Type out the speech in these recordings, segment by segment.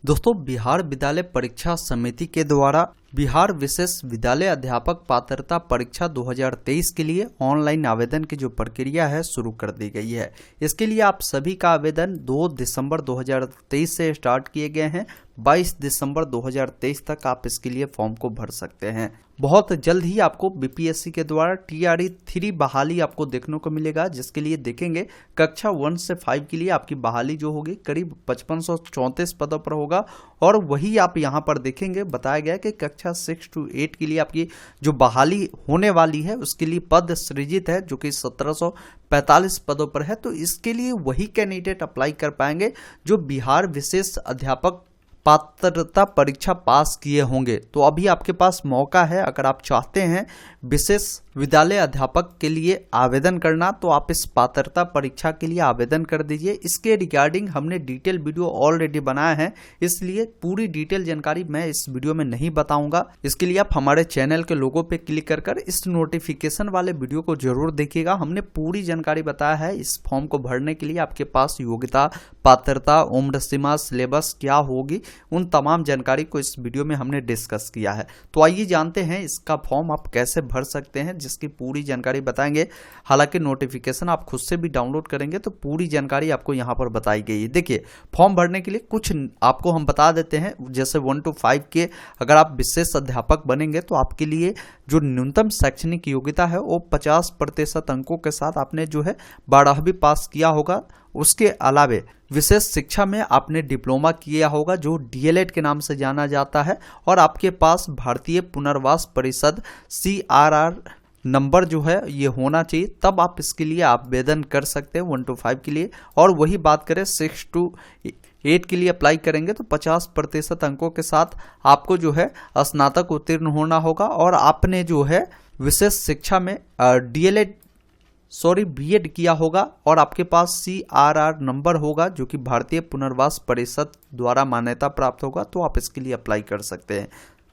दोस्तों, बिहार विद्यालय परीक्षा समिति के द्वारा बिहार विशेष विद्यालय अध्यापक पात्रता परीक्षा 2023 के लिए ऑनलाइन आवेदन की जो प्रक्रिया है शुरू कर दी गई है। इसके लिए आप सभी का आवेदन 2 दिसंबर 2023 से स्टार्ट किए गए हैं। 22 दिसंबर 2023 तक आप इसके लिए फॉर्म को भर सकते हैं। बहुत जल्द ही आपको बीपीएससी के द्वारा TRE 3 बहाली आपको देखने को मिलेगा, जिसके लिए देखेंगे कक्षा 1 से 5 के लिए आपकी बहाली जो होगी करीब 5534 पदों पर होगा। और वही आप यहाँ पर देखेंगे बताया गया कि कक्षा 6 to 8 के लिए आपकी जो बहाली होने वाली है उसके लिए पद सृजित है जो कि 1745 पदों पर है। तो इसके लिए वही कैंडिडेट अप्लाई कर पाएंगे जो बिहार विशेष अध्यापक पात्रता परीक्षा पास किए होंगे। तो अभी आपके पास मौका है, अगर आप चाहते हैं विशेष विद्यालय अध्यापक के लिए आवेदन करना तो आप इस पात्रता परीक्षा के लिए आवेदन कर दीजिए। इसके रिगार्डिंग हमने डिटेल वीडियो ऑलरेडी बनाया है, इसलिए पूरी डिटेल जानकारी मैं इस वीडियो में नहीं बताऊंगा। इसके लिए आप हमारे चैनल के लोगो पे क्लिक कर इस नोटिफिकेशन वाले वीडियो को जरूर देखिएगा। हमने पूरी जानकारी बताया है। इस फॉर्म को भरने के लिए आपके पास योग्यता, पात्रता, उम्र सीमा, सिलेबस क्या होगी, उन तमाम जानकारी को इस वीडियो में हमने डिस्कस किया है। तो आइए जानते हैं इसका फॉर्म आप कैसे भर सकते हैं, जिसकी पूरी जानकारी बताएंगे। हालांकि नोटिफिकेशन आप खुद से भी डाउनलोड करेंगे तो पूरी जानकारी आपको यहाँ पर बताई गई है। देखिए, फॉर्म भरने के लिए कुछ आपको हम बता देते हैं। जैसे 1 to 5 के अगर आप विशेष अध्यापक बनेंगे तो आपके लिए जो न्यूनतम शैक्षणिक योग्यता है वो 50% अंकों के साथ आपने जो है 12वीं पास किया होगा। उसके अलावे विशेष शिक्षा में आपने डिप्लोमा किया होगा जो DLED के नाम से जाना जाता है, और आपके पास भारतीय पुनर्वास परिषद CRR नंबर जो है ये होना चाहिए, तब आप इसके लिए आवेदन कर सकते हैं 1 to 5 के लिए। और वही बात करें 6 to 8 के लिए अप्लाई करेंगे तो 50% अंकों के साथ आपको जो है स्नातक उत्तीर्ण होना होगा, और आपने जो है विशेष शिक्षा में B.Ed किया होगा, और आपके पास CRR नंबर होगा जो कि भारतीय पुनर्वास परिषद द्वारा मान्यता प्राप्त होगा। तो आप इसके लिए अप्लाई कर सकते हैं।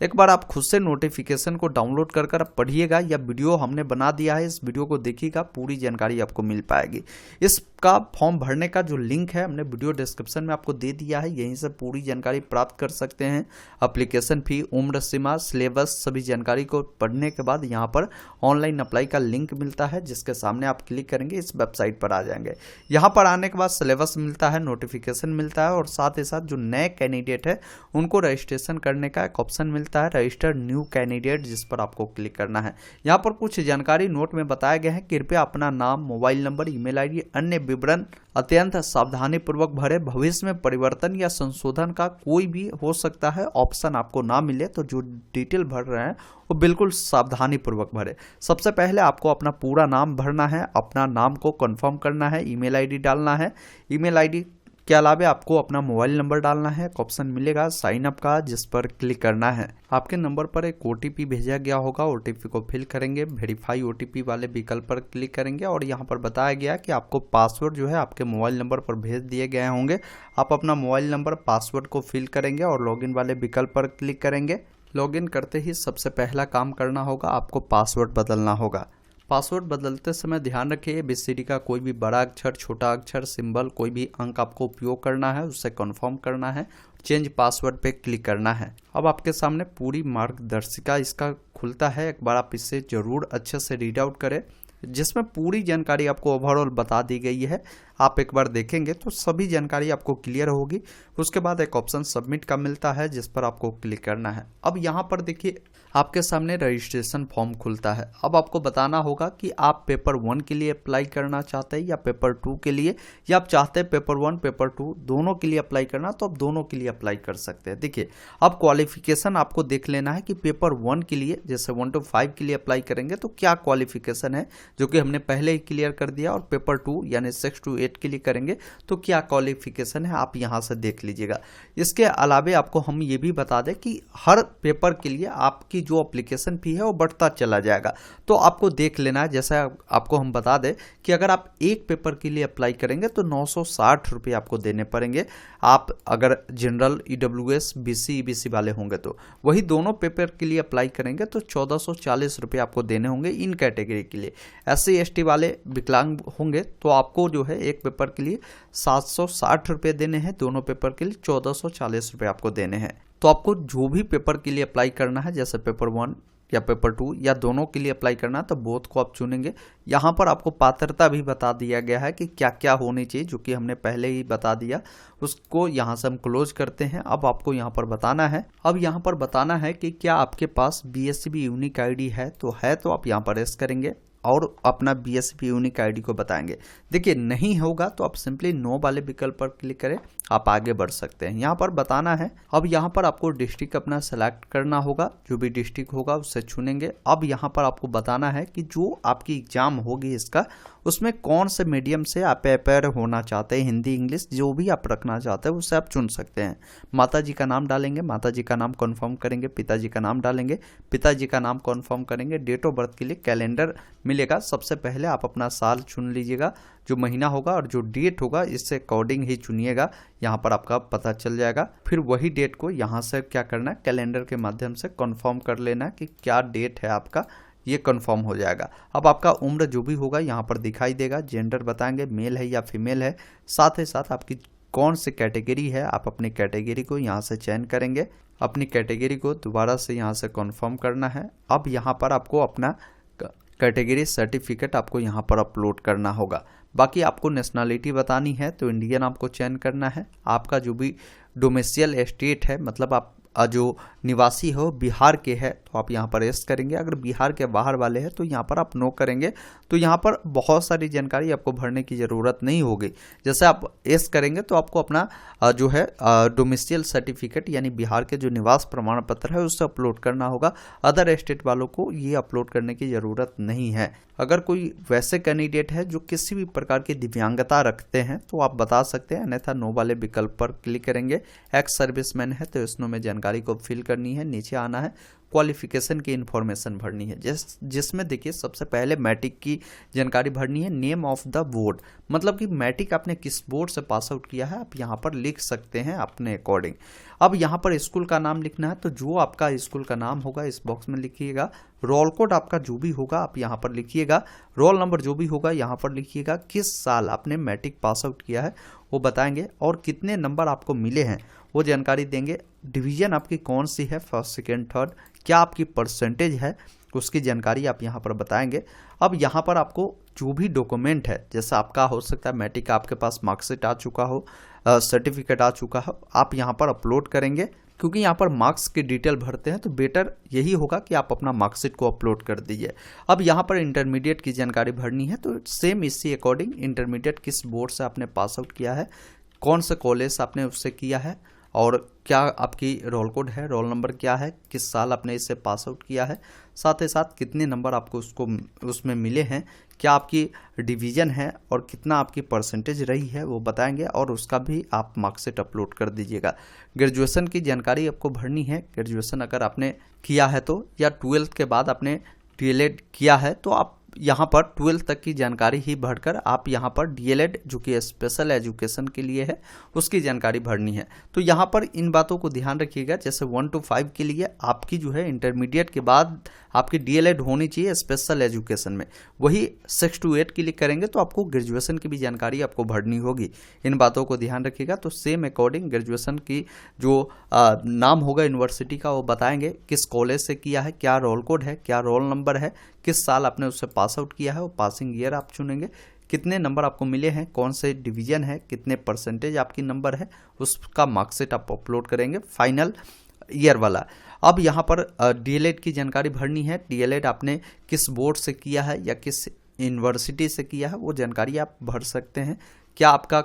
एक बार आप खुद से नोटिफिकेशन को डाउनलोड कर पढ़िएगा, या वीडियो हमने बना दिया है, इस वीडियो को देखिएगा, पूरी जानकारी आपको मिल पाएगी। इसका फॉर्म भरने का जो लिंक है हमने वीडियो डिस्क्रिप्शन में आपको दे दिया है, यहीं से पूरी जानकारी प्राप्त कर सकते हैं। एप्लीकेशन फी, उम्र सीमा, सिलेबस, सभी जानकारी को पढ़ने के बाद यहाँ पर ऑनलाइन अप्लाई का लिंक मिलता है, जिसके सामने आप क्लिक करेंगे इस वेबसाइट पर आ जाएंगे। यहाँ पर आने के बाद सिलेबस मिलता है, नोटिफिकेशन मिलता है, और साथ ही साथ जो नए कैंडिडेट है उनको रजिस्ट्रेशन करने का एक ऑप्शन मिलता है, रजिस्टर न्यू कैंडिडेट, जिस पर आपको क्लिक करना है। यहाँ पर कुछ जानकारी नोट में बताया गया है। कृपया अपना नाम, मोबाइल नंबर, ईमेल आईडी, अन्य विवरण अत्यंत सावधानी पूर्वक भरे। भविष्य में परिवर्तन या संशोधन का कोई भी हो सकता है, ऑप्शन आपको ना मिले तो जो डिटेल भर रहे हैं वो बिल्कुल सावधानी पूर्वक भरे। सबसे पहले आपको अपना पूरा नाम भरना है, अपना नाम को कंफर्म करना है, ईमेल आईडी डालना है। ईमेल आईडी के अलावा आपको अपना मोबाइल नंबर डालना है। एक ऑप्शन मिलेगा साइन अप का, जिस पर क्लिक करना है। आपके नंबर पर एक OTP भेजा गया होगा, OTP को फिल करेंगे, वेरीफाई OTP वाले विकल्प पर क्लिक करेंगे, और यहाँ पर बताया गया कि आपको पासवर्ड जो है आपके मोबाइल नंबर पर भेज दिए गए होंगे। आप अपना मोबाइल नंबर, पासवर्ड को फिल करेंगे और लॉगिन वाले विकल्प पर क्लिक करेंगे। लॉगिन करते ही सबसे पहला काम करना होगा, आपको पासवर्ड बदलना होगा। पासवर्ड बदलते समय ध्यान रखिए ABCD का कोई भी बड़ा अक्षर, छोटा अक्षर, सिंबल, कोई भी अंक आपको उपयोग करना है, उससे कंफर्म करना है। चेंज पासवर्ड पे क्लिक करना है। अब आपके सामने पूरी मार्गदर्शिका इसका खुलता है, एक बार आप इसे जरूर अच्छे से रीड आउट करें, जिसमें पूरी जानकारी आपको ओवरऑल बता दी गई है। आप एक बार देखेंगे तो सभी जानकारी आपको क्लियर होगी। उसके बाद एक ऑप्शन सबमिट का मिलता है, जिस पर आपको क्लिक करना है। अब यहाँ पर देखिए आपके सामने रजिस्ट्रेशन फॉर्म खुलता है। अब आपको बताना होगा कि आप पेपर 1 के लिए अप्लाई करना चाहते हैं या पेपर 2 के लिए, या आप चाहते हैं पेपर 1, पेपर 2 दोनों के लिए अप्लाई करना, तो आप दोनों के लिए अप्लाई कर सकते हैं। देखिए, अब क्वालिफिकेशन आपको देख लेना है कि पेपर 1 के लिए जैसे 1 to 5 के लिए अप्लाई करेंगे तो क्या क्वालिफिकेशन है, जो कि हमने पहले ही क्लियर कर दिया, और पेपर 2 यानी 6 to 8 के लिए करेंगे तो क्या क्वालिफिकेशन है, आप यहाँ से देख लीजिएगा। इसके अलावा आपको हम ये भी बता दें कि हर पेपर के लिए आपकी जो एप्लीकेशन फी है वो बढ़ता चला जाएगा, तो आपको देख लेना है। जैसा आपको हम बता दें कि अगर आप एक पेपर के लिए अप्लाई करेंगे तो 960 रुपये आपको देने पड़ेंगे। आप अगर जनरल, EWS, BC, EBC वाले होंगे तो वही दोनों पेपर के लिए अप्लाई करेंगे तो 1440 रुपये आपको देने होंगे इन कैटेगरी के लिए। SC ST वाले विकलांग होंगे तो आपको जो है एक पेपर के लिए 760 रुपये देने हैं, दोनों पेपर के लिए 1440 रुपये आपको देने हैं। तो आपको जो भी पेपर के लिए अप्लाई करना है, जैसे पेपर 1 या पेपर 2 या दोनों के लिए अप्लाई करना है, तो बोथ को आप चुनेंगे। यहाँ पर आपको पात्रता भी बता दिया गया है कि क्या क्या होनी चाहिए, जो कि हमने पहले ही बता दिया। उसको यहाँ से हम क्लोज करते हैं। अब आपको यहाँ पर बताना है, कि क्या आपके पास BSCB यूनिक आईडी है, तो आप यहाँ पर यस करेंगे और अपना BSCB यूनिक आईडी को बताएंगे। देखिए नहीं होगा तो आप सिंपली नो वाले विकल्प पर क्लिक करें, आप आगे बढ़ सकते हैं। यहाँ पर बताना है, अब यहाँ पर आपको डिस्ट्रिक्ट अपना सेलेक्ट करना होगा, जो भी डिस्ट्रिक्ट होगा उससे चुनेंगे। अब यहाँ पर आपको बताना है कि जो आपकी एग्जाम होगी इसका, उसमें कौन से मीडियम से आप प्रिपेयर होना चाहते हैं, हिंदी इंग्लिश जो भी आप रखना चाहते हैं उससे आप चुन सकते हैं। माताजी का नाम डालेंगे, माताजी का नाम कन्फर्म करेंगे, पिताजी का नाम डालेंगे, पिताजी का नाम कन्फर्म करेंगे। डेट ऑफ बर्थ के लिए कैलेंडर मिलेगा, सबसे पहले आप अपना साल चुन लीजिएगा, जो महीना होगा और जो डेट होगा इससे अकॉर्डिंग ही चुनिएगा, यहाँ पर आपका पता चल जाएगा। फिर वही डेट को यहाँ से क्या करना है, कैलेंडर के माध्यम से कंफर्म कर लेना कि क्या डेट है आपका, ये कंफर्म हो जाएगा। अब आपका उम्र जो भी होगा यहाँ पर दिखाई देगा, जेंडर बताएंगे मेल है या फीमेल है, साथ ही साथ आपकी कौन सी कैटेगरी है, आप अपनी कैटेगरी को यहाँ से चयन करेंगे। अपनी कैटेगरी को दोबारा से यहाँ से कंफर्म करना है। अब यहाँ पर आपको अपना कैटेगरी सर्टिफिकेट आपको यहाँ पर अपलोड करना होगा। बाकी आपको नेशनलिटी बतानी है तो इंडियन आपको चयन करना है। आपका जो भी डोमेसियल स्टेट है, मतलब आप जो निवासी हो बिहार के है, तो आप यहाँ पर यस करेंगे। अगर बिहार के बाहर वाले हैं तो यहाँ पर आप नो करेंगे। तो यहाँ पर बहुत सारी जानकारी आपको भरने की ज़रूरत नहीं होगी। जैसे आप यस करेंगे तो आपको अपना जो है डोमेसियल सर्टिफिकेट यानी बिहार के जो निवास प्रमाण पत्र है उससे अपलोड करना होगा। अदर स्टेट वालों को ये अपलोड करने की ज़रूरत नहीं है। अगर कोई वैसे कैंडिडेट है जो किसी भी प्रकार की दिव्यांगता रखते हैं तो आप बता सकते हैं, अन्यथा नो वाले विकल्प पर क्लिक करेंगे। एक्स सर्विसमैन है तो इसमें में जानकारी को फिल करनी है, नीचे आना है, क्वालिफिकेशन की इन्फॉर्मेशन भरनी है, जिसमें देखिए सबसे पहले मैट्रिक की जानकारी भरनी है। नेम ऑफ द बोर्ड, मतलब कि मैट्रिक आपने किस बोर्ड से पास आउट किया है आप यहाँ पर लिख सकते हैं अपने अकॉर्डिंग। अब यहाँ पर स्कूल का नाम लिखना है, तो जो आपका स्कूल का नाम होगा इस बॉक्स में लिखिएगा। रोल कोड आपका जो भी होगा आप यहाँ पर लिखिएगा। रोल नंबर जो भी होगा यहाँ पर लिखिएगा। किस साल आपने मैट्रिक पास आउट किया है वो बताएंगे, और कितने नंबर आपको मिले हैं वो जानकारी देंगे। डिवीजन आपकी कौन सी है, फर्स्ट सेकेंड थर्ड, क्या आपकी परसेंटेज है उसकी जानकारी आप यहाँ पर बताएंगे। अब यहाँ पर आपको जो भी डॉक्यूमेंट है, जैसा आपका हो सकता है मैट्रिक का आपके पास मार्कशीट आ चुका हो, सर्टिफिकेट आ चुका हो, आप यहाँ पर अपलोड करेंगे। क्योंकि यहाँ पर मार्क्स की डिटेल भरते हैं तो बेटर यही होगा कि आप अपना मार्कशीट को अपलोड कर दीजिए। अब यहाँ पर इंटरमीडिएट की जानकारी भरनी है, तो सेम इसी अकॉर्डिंग इंटरमीडिएट किस बोर्ड से आपने पास आउट किया है, कौन से कॉलेज आपने उससे किया है, और क्या आपकी रोल कोड है, रोल नंबर क्या है, किस साल आपने इससे पास आउट किया है, साथ ही साथ कितने नंबर आपको उसमें मिले हैं, क्या आपकी डिवीज़न है और कितना आपकी परसेंटेज रही है वो बताएंगे, और उसका भी आप मार्कशीट अपलोड कर दीजिएगा। ग्रेजुएशन की जानकारी आपको भरनी है। ग्रेजुएशन अगर आपने किया है तो, या 12th के बाद आपने DLED किया है तो आप यहाँ पर 12th तक की जानकारी ही भरकर आप यहाँ पर DLED जो कि स्पेशल एजुकेशन के लिए है उसकी जानकारी भरनी है। तो यहाँ पर इन बातों को ध्यान रखिएगा। जैसे 1 to 5 के लिए आपकी जो है इंटरमीडिएट के बाद आपकी DLED होनी चाहिए स्पेशल एजुकेशन में, वही 6 to 8 के लिए करेंगे तो आपको ग्रेजुएशन की भी जानकारी आपको भरनी होगी। इन बातों को ध्यान रखिएगा। तो सेम अकॉर्डिंग ग्रेजुएशन की जो नाम होगा यूनिवर्सिटी का वो बताएंगे, किस कॉलेज से किया है, क्या रोल कोड है, क्या रोल नंबर है, किस साल आपने उससे पास आउट किया है, वो पासिंग ईयर आप चुनेंगे, कितने नंबर आपको मिले हैं, कौन से डिवीजन है, कितने परसेंटेज आपकी नंबर है, उसका मार्कशीट आप अपलोड करेंगे फाइनल ईयर वाला। अब यहाँ पर DLED की जानकारी भरनी है। DLED आपने किस बोर्ड से किया है या किस यूनिवर्सिटी से किया है वो जानकारी आप भर सकते हैं। क्या आपका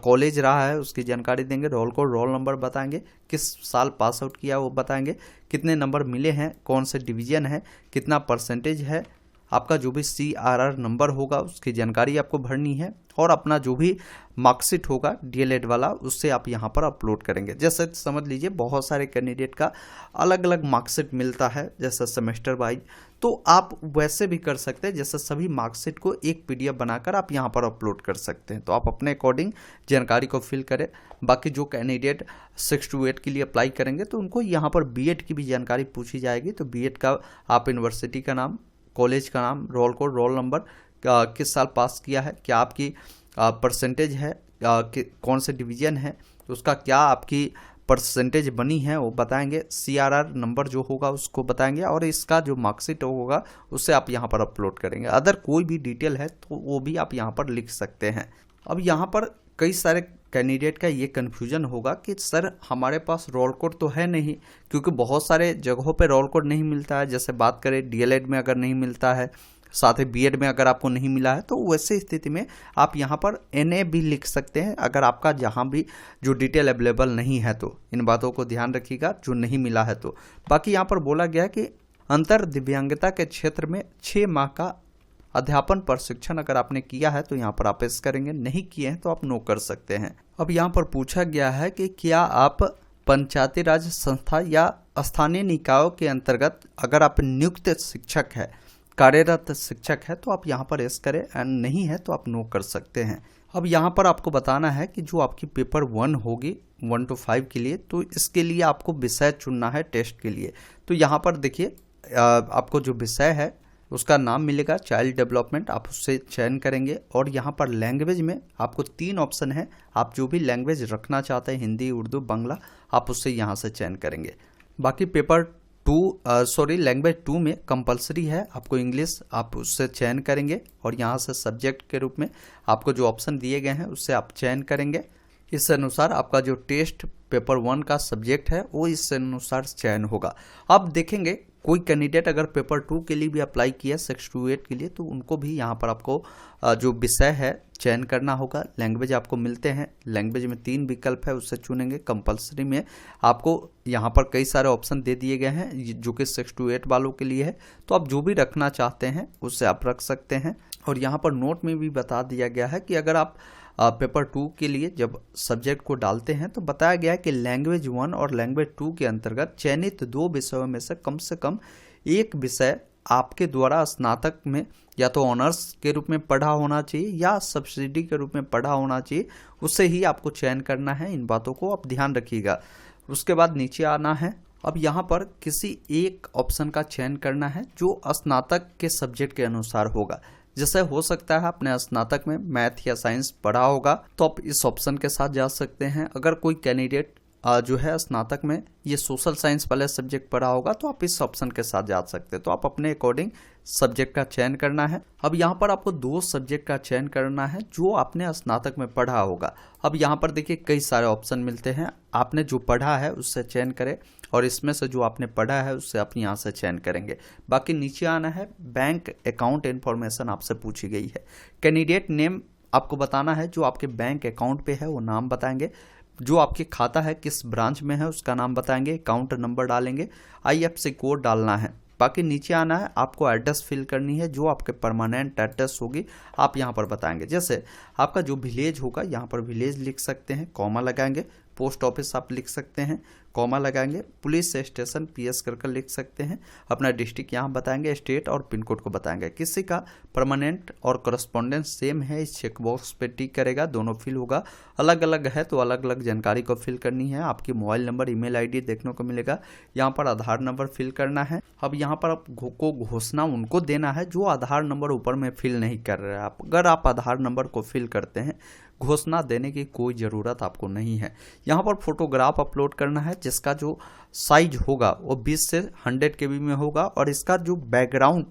कॉलेज रहा है उसकी जानकारी देंगे, रोल कोड रोल नंबर बताएंगे, किस साल पास आउट किया वो बताएंगे, कितने नंबर मिले हैं, कौन से डिवीजन है, कितना परसेंटेज है, आपका जो भी CRR नंबर होगा उसकी जानकारी आपको भरनी है, और अपना जो भी मार्कशीट होगा DLED वाला उससे आप यहाँ पर अपलोड करेंगे। जैसे समझ लीजिए बहुत सारे कैंडिडेट का अलग अलग मार्कशीट मिलता है जैसे सेमेस्टर वाइज, तो आप वैसे भी कर सकते हैं। जैसे सभी मार्कशीट को एक PDF बनाकर आप यहाँ पर अपलोड कर सकते हैं। तो आप अपने अकॉर्डिंग जानकारी को फिल करें। बाकी जो कैंडिडेट 6 to 8 के लिए अप्लाई करेंगे तो उनको यहाँ पर B.Ed की भी जानकारी पूछी जाएगी। तो B.Ed का आप यूनिवर्सिटी का नाम, कॉलेज का नाम, रोल कोड रोल नंबर, किस साल पास किया है, क्या आपकी परसेंटेज है, कौन से डिवीज़न है, उसका क्या आपकी परसेंटेज बनी है वो बताएंगे। CRR नंबर जो होगा उसको बताएंगे, और इसका जो मार्कशीट होगा उससे आप यहाँ पर अपलोड करेंगे। अदर कोई भी डिटेल है तो वो भी आप यहाँ पर लिख सकते हैं। अब यहाँ पर कई सारे कैंडिडेट का ये कन्फ्यूजन होगा कि सर हमारे पास रोल कोड तो है नहीं, क्योंकि बहुत सारे जगहों पे रोल कोड नहीं मिलता है। जैसे बात करें DLED में अगर नहीं मिलता है, साथ ही B.Ed में अगर आपको नहीं मिला है, तो वैसे स्थिति में आप यहाँ पर NA भी लिख सकते हैं, अगर आपका जहाँ भी जो डिटेल अवेलेबल नहीं है। तो इन बातों को ध्यान रखिएगा जो नहीं मिला है तो। बाकी यहाँ पर बोला गया है कि अंतर दिव्यांगता के क्षेत्र में 6 माह का अध्यापन प्रशिक्षण अगर आपने किया है तो यहाँ पर आप यस करेंगे, नहीं किए हैं तो आप नो कर सकते हैं। अब यहाँ पर पूछा गया है कि क्या आप पंचायती राज संस्था या स्थानीय निकायों के अंतर्गत अगर आप नियुक्त शिक्षक है, कार्यरत शिक्षक है, तो आप यहाँ पर यस करें, एंड नहीं है तो आप नो कर सकते हैं। अब यहाँ पर आपको बताना है कि जो आपकी पेपर 1 होगी 1 to 5 के लिए, तो इसके लिए आपको विषय चुनना है टेस्ट के लिए। तो यहाँ पर देखिए आपको जो विषय है उसका नाम मिलेगा चाइल्ड डेवलपमेंट, आप उससे चयन करेंगे। और यहाँ पर लैंग्वेज में आपको 3 ऑप्शन है, आप जो भी लैंग्वेज रखना चाहते हैं, हिंदी, उर्दू, बांग्ला, आप उससे यहाँ से चयन करेंगे। बाकी पेपर लैंग्वेज 2 में कंपलसरी है आपको इंग्लिश, आप उससे चयन करेंगे, और यहाँ से सब्जेक्ट के रूप में आपको जो ऑप्शन दिए गए हैं उससे आप चयन करेंगे। इस अनुसार आपका जो टेस्ट पेपर 1 का सब्जेक्ट है वो इस अनुसार चयन होगा। अब देखेंगे कोई कैंडिडेट अगर पेपर 2 के लिए भी अप्लाई किया 6 to 8 के लिए, तो उनको भी यहाँ पर आपको जो विषय है चयन करना होगा। लैंग्वेज आपको मिलते हैं, लैंग्वेज में 3 विकल्प है, उससे चुनेंगे। कंपलसरी में आपको यहाँ पर कई सारे ऑप्शन दे दिए गए हैं जो कि 6 to 8 वालों के लिए है, तो आप जो भी रखना चाहते हैं उससे आप रख सकते हैं। और यहाँ पर नोट में भी बता दिया गया है कि अगर आप पेपर 2 के लिए जब सब्जेक्ट को डालते हैं तो बताया गया है कि लैंग्वेज 1 और लैंग्वेज 2 के अंतर्गत चयनित 2 विषयों में से कम एक विषय आपके द्वारा स्नातक में या तो ऑनर्स के रूप में पढ़ा होना चाहिए या सब्सिडी के रूप में पढ़ा होना चाहिए, उससे ही आपको चयन करना है। इन बातों को आप ध्यान रखिएगा। उसके बाद नीचे आना है। अब यहाँ पर किसी एक ऑप्शन का चयन करना है जो स्नातक के सब्जेक्ट के अनुसार होगा। जैसे हो सकता है आपने स्नातक में मैथ या साइंस पढ़ा होगा तो आप इस ऑप्शन के साथ जा सकते हैं। अगर कोई कैंडिडेट जो है स्नातक में ये सोशल साइंस वाले सब्जेक्ट पढ़ा होगा तो आप इस ऑप्शन के साथ जा सकते हैं। तो आप अपने अकॉर्डिंग सब्जेक्ट का चयन करना है। अब यहाँ पर आपको 2 सब्जेक्ट का चयन करना है जो आपने स्नातक में पढ़ा होगा। अब यहाँ पर देखिए कई सारे ऑप्शन मिलते हैं, आपने जो पढ़ा है उससे चयन करें, और इसमें से जो आपने पढ़ा है उससे आप यहाँ से चयन करेंगे। बाकी नीचे आना है। बैंक अकाउंट इन्फॉर्मेशन आपसे पूछी गई है। कैंडिडेट नेम आपको बताना है, जो आपके बैंक अकाउंट पे है वो नाम बताएंगे, जो आपके खाता है किस ब्रांच में है उसका नाम बताएंगे, अकाउंट नंबर डालेंगे, IFSC कोड डालना है। बाकी नीचे आना है, आपको एड्रेस फिल करनी है, जो आपके परमानेंट एड्रेस होगी आप यहाँ पर बताएंगे। जैसे आपका जो विलेज होगा यहाँ पर विलेज लिख सकते हैं, कॉमा लगाएंगे। पोस्ट ऑफिस आप लिख सकते हैं, कॉमा लगाएंगे। पुलिस स्टेशन PS कर लिख सकते हैं। अपना डिस्ट्रिक्ट यहाँ बताएंगे, स्टेट और पिन कोड को बताएंगे। किसी का परमानेंट और करस्पॉन्डेंस सेम है, इस चेक बॉक्स पे टिक करेगा, दोनों फिल होगा। अलग अलग है तो अलग अलग जानकारी को फिल करनी है। आपकी मोबाइल नंबर, ईमेल ID देखने को मिलेगा। यहाँ पर आधार नंबर फिल करना है। अब यहाँ पर आपको घोषणा उनको देना है जो आधार नंबर ऊपर में फिल नहीं कर रहे हैं। अगर आप आधार नंबर को फिल करते हैं, घोषणा देने की कोई ज़रूरत आपको नहीं है। यहाँ पर फोटोग्राफ अपलोड करना है, जिसका जो साइज होगा वो 20 से 100 KB में होगा, और इसका जो बैकग्राउंड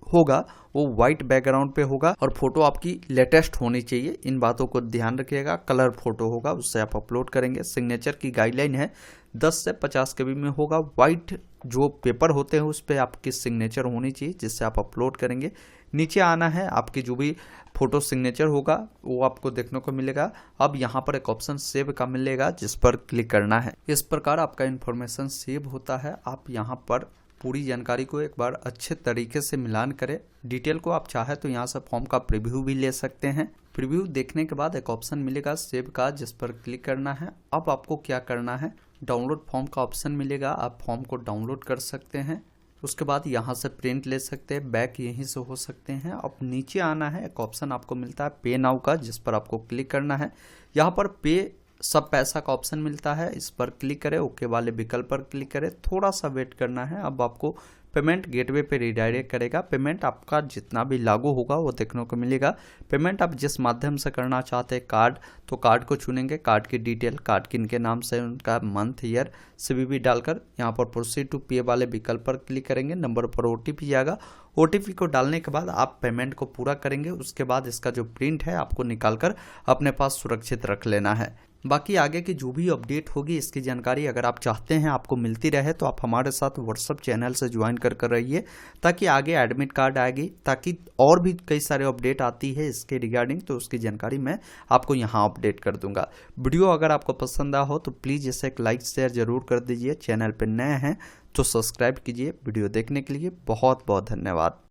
होगा वो वाइट बैकग्राउंड पे होगा, और फोटो आपकी लेटेस्ट होनी चाहिए। इन बातों को ध्यान रखिएगा। कलर फोटो होगा, उससे आप अपलोड करेंगे। सिग्नेचर की गाइडलाइन है 10 से 50 KB में होगा। वाइट जो पेपर होते हैं उस पर आपकी सिग्नेचर होनी चाहिए, जिससे आप अपलोड करेंगे। नीचे आना है, आपकी जो भी फोटो सिग्नेचर होगा वो आपको देखने को मिलेगा। अब यहाँ पर एक ऑप्शन सेव का मिलेगा, जिस पर क्लिक करना है। इस प्रकार आपका इन्फॉर्मेशन सेव होता है। आप यहाँ पर पूरी जानकारी को एक बार अच्छे तरीके से मिलान करें। डिटेल को आप चाहे तो यहाँ से फॉर्म का प्रीव्यू भी ले सकते हैं। प्रीव्यू देखने के बाद एक ऑप्शन मिलेगा सेव का, जिस पर क्लिक करना है। अब आपको क्या करना है, डाउनलोड फॉर्म का ऑप्शन मिलेगा, आप फॉर्म को डाउनलोड कर सकते हैं। उसके बाद यहाँ से प्रिंट ले सकते हैं, बैक यहीं से हो सकते हैं। अब नीचे आना है, एक ऑप्शन आपको मिलता है पे नाउ का, जिस पर आपको क्लिक करना है। यहाँ पर पे सब पैसा का ऑप्शन मिलता है, इस पर क्लिक करें। ओके वाले विकल्प पर क्लिक करें, थोड़ा सा वेट करना है। अब आपको पेमेंट गेटवे पे रिडायरेक्ट करेगा। पेमेंट आपका जितना भी लागू होगा वो देखने को मिलेगा। पेमेंट आप जिस माध्यम से करना चाहते हैं, कार्ड, तो कार्ड को चुनेंगे, कार्ड की डिटेल, कार्ड किनके नाम से, उनका मंथ, ईयर, CVV डालकर यहाँ पर प्रोसीड टू पे वाले विकल्प पर क्लिक करेंगे। नंबर पर OTP आएगा। OTP को डालने के बाद आप पेमेंट को पूरा करेंगे। उसके बाद इसका जो प्रिंट है आपको निकालकर अपने पास सुरक्षित रख लेना है। बाकी आगे की जो भी अपडेट होगी इसकी जानकारी अगर आप चाहते हैं आपको मिलती रहे तो आप हमारे साथ व्हाट्सएप चैनल से ज्वाइन कर रहिए, ताकि आगे एडमिट कार्ड आएगी, ताकि और भी कई सारे अपडेट आती है इसके रिगार्डिंग, तो उसकी जानकारी मैं आपको यहाँ अपडेट कर दूंगा। वीडियो अगर आपको पसंद आया हो तो प्लीज़ इसे एक लाइक शेयर जरूर कर दीजिए। चैनल पर नए हैं तो सब्सक्राइब कीजिए। वीडियो देखने के लिए बहुत बहुत धन्यवाद।